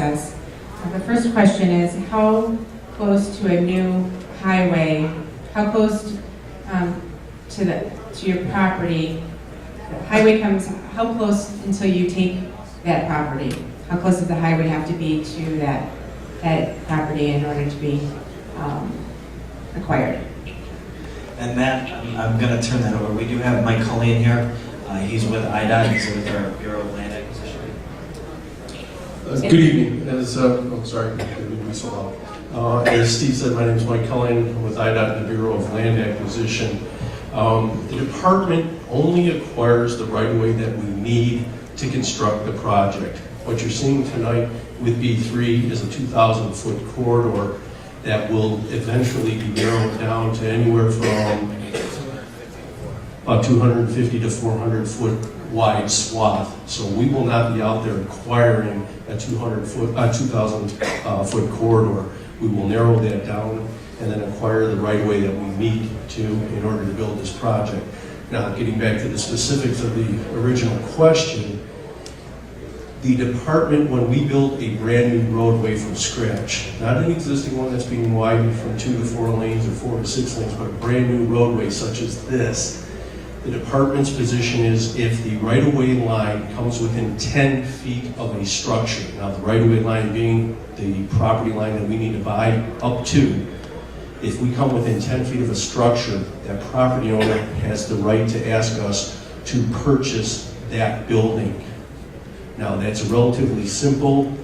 process. The first question is, how close to a new highway, how close to your property, the highway comes, how close until you take that property? How close does the highway have to be to that property in order to be acquired? And Matt, I'm going to turn that over. We do have Mike Cullian here. He's with IDOT. He's with our Bureau of Land Acquisition. Good evening. I'm sorry, I didn't be so loud. As Steve said, my name is Mike Cullian. I'm with IDOT and the Bureau of Land Acquisition. The department only acquires the right-of-way that we need to construct the project. What you're seeing tonight with B3 is a 2,000-foot corridor that will eventually be narrowed down to anywhere from about 250 to 400-foot wide swath. So we will not be out there acquiring a 2,000-foot corridor. We will narrow that down and then acquire the right-of-way that we need to in order to build this project. Now, getting back to the specifics of the original question, the department, when we build a brand new roadway from scratch, not an existing one that's being widened from 2 to 4 lanes or 4 to 6 lanes, but a brand new roadway such as this, the department's position is if the right-of-way line comes within 10 feet of a structure, now the right-of-way line being the property line that we need to buy up to, if we come within 10 feet of a structure, that property owner has the right to ask us to purchase that building. Now, that's a relatively simple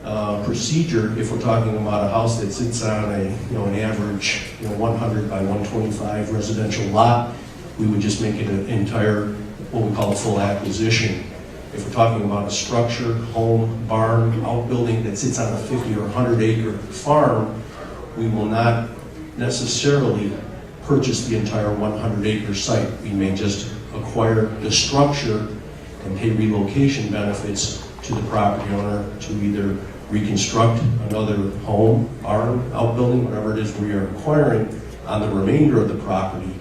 procedure if we're talking about a house that sits on an average 100 by 125 residential lot. We would just make it an entire, what we call a full acquisition. If we're talking about a structure, home, barn, outbuilding that sits on a 50 or 100 acre farm, we will not necessarily purchase the entire 100 acre site. We may just acquire the structure and pay relocation benefits to the property owner to either reconstruct another home, barn, outbuilding, whatever it is we are acquiring on the remainder of the property.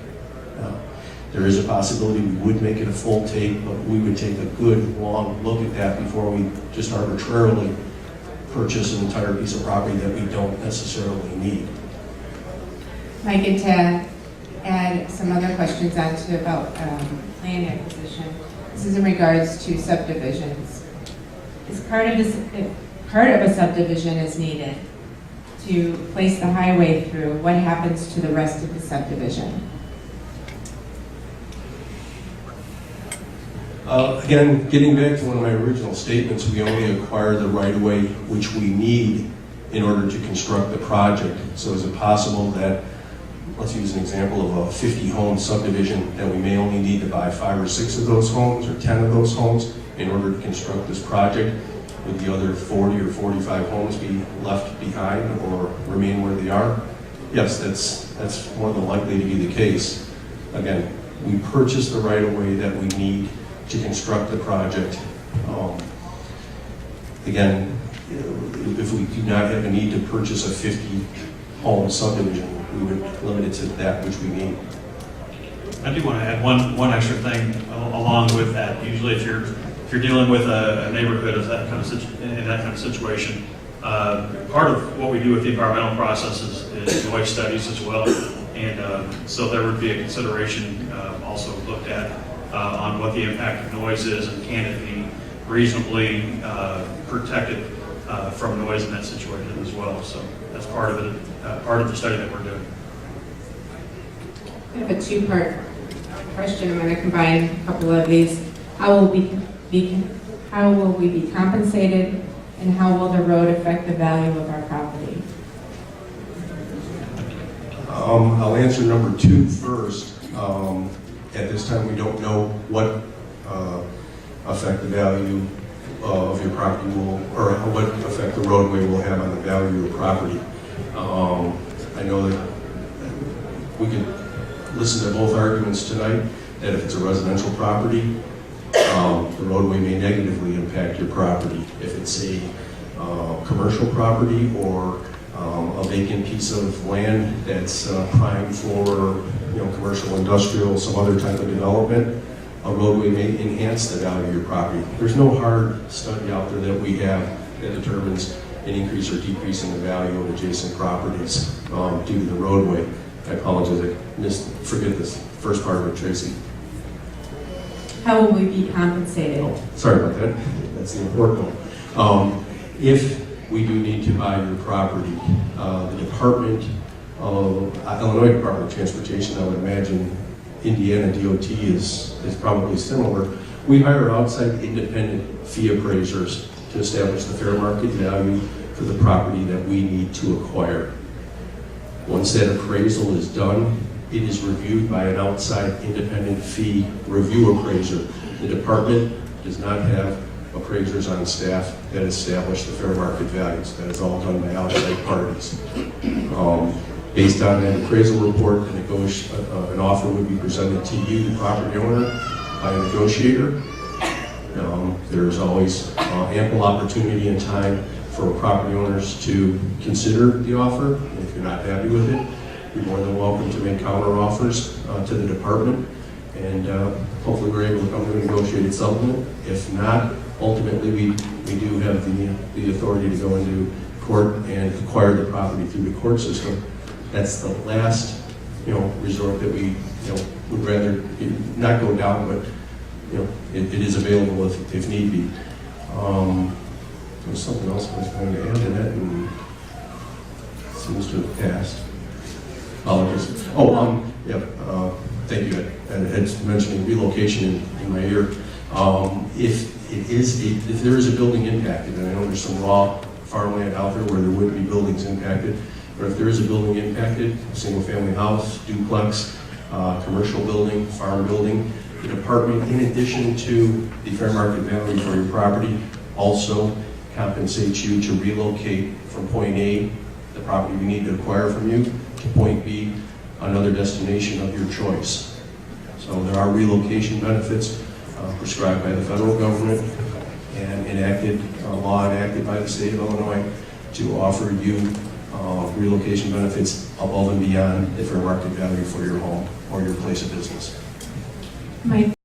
There is a possibility we would make it a full take, but we would take a good long look at that before we just arbitrarily purchase an entire piece of property that we don't necessarily need. I get to add some other questions onto about land acquisition. This is in regards to subdivisions. Is part of a subdivision is needed to place the highway through, what happens to the rest of the subdivision? Again, getting back to one of my original statements, we only acquire the right-of-way which we need in order to construct the project. So is it possible that, let's use an example of a 50-home subdivision, that we may only need to buy 5 or 6 of those homes or 10 of those homes in order to construct this project? Would the other 40 or 45 homes be left behind or remain where they are? Yes, that's more than likely to be the case. Again, we purchase the right-of-way that we need to construct the project. Again, if we do not have a need to purchase a 50-home subdivision, we would limit it to that which we need. I do want to add one extra thing along with that. Usually, if you're dealing with a neighborhood of that kind of situation, part of what we do with the environmental process is noise studies as well, and so there would be a consideration also looked at on what the impact of noise is, and can it be reasonably protected from noise in that situation as well. So that's part of it, part of the study that we're doing. I have a two-part question. I'm going to combine a couple of these. How will we be compensated, and how will the road affect the value of our property? I'll answer number 2 first. At this time, we don't know what effect the value of your property will, or what effect the roadway will have on the value of your property. I know that we could listen to both arguments tonight, that if it's a residential property, the roadway may negatively impact your property. If it's a commercial property or a vacant piece of land that's primed for commercial, industrial, some other type of development, a roadway may enhance the value of your property. There's no hard study out there that we have that determines an increase or decrease in the value of adjacent properties due to the roadway. I apologize, forget this first part of it, Tracy. How will we be compensated? Oh, sorry about that. That's the important one. If we do need to buy your property, the Department of Illinois Department of Transportation, I would imagine Indiana DOT is probably similar. We hire outside independent fee appraisers to establish the fair market value for the property that we need to acquire. Once that appraisal is done, it is reviewed by an outside independent fee review appraiser. The department does not have appraisers on staff that establish the fair market values. That is all done by outside parties. Based on that appraisal report, an offer would be presented to you, the property owner, by a negotiator. There is always ample opportunity and time for property owners to consider the offer. If you're not happy with it, you're more than welcome to make counter offers to the department, and hopefully we're able to come to a negotiated settlement. If not, ultimately we do have the authority to go into court and acquire the property through the court system. That's the last resort that we would rather not go down, but it is available if need be. There was something else I was going to add to that, and it seems to have passed. Thank you. It's mentioning relocation in my ear. If there is a building impacted, and I know there's some raw farmland out there where there would be buildings impacted, but if there is a building impacted, a single-family house, duplex, commercial building, farm building, the department, in addition to the fair market value for your property, also compensates you to relocate from point A, the property we need to acquire from you, to point B, another destination of your choice. So there are relocation benefits prescribed by the federal government and law enacted by the state of Illinois to offer you relocation benefits above and beyond the fair market value for your home or your place of business. My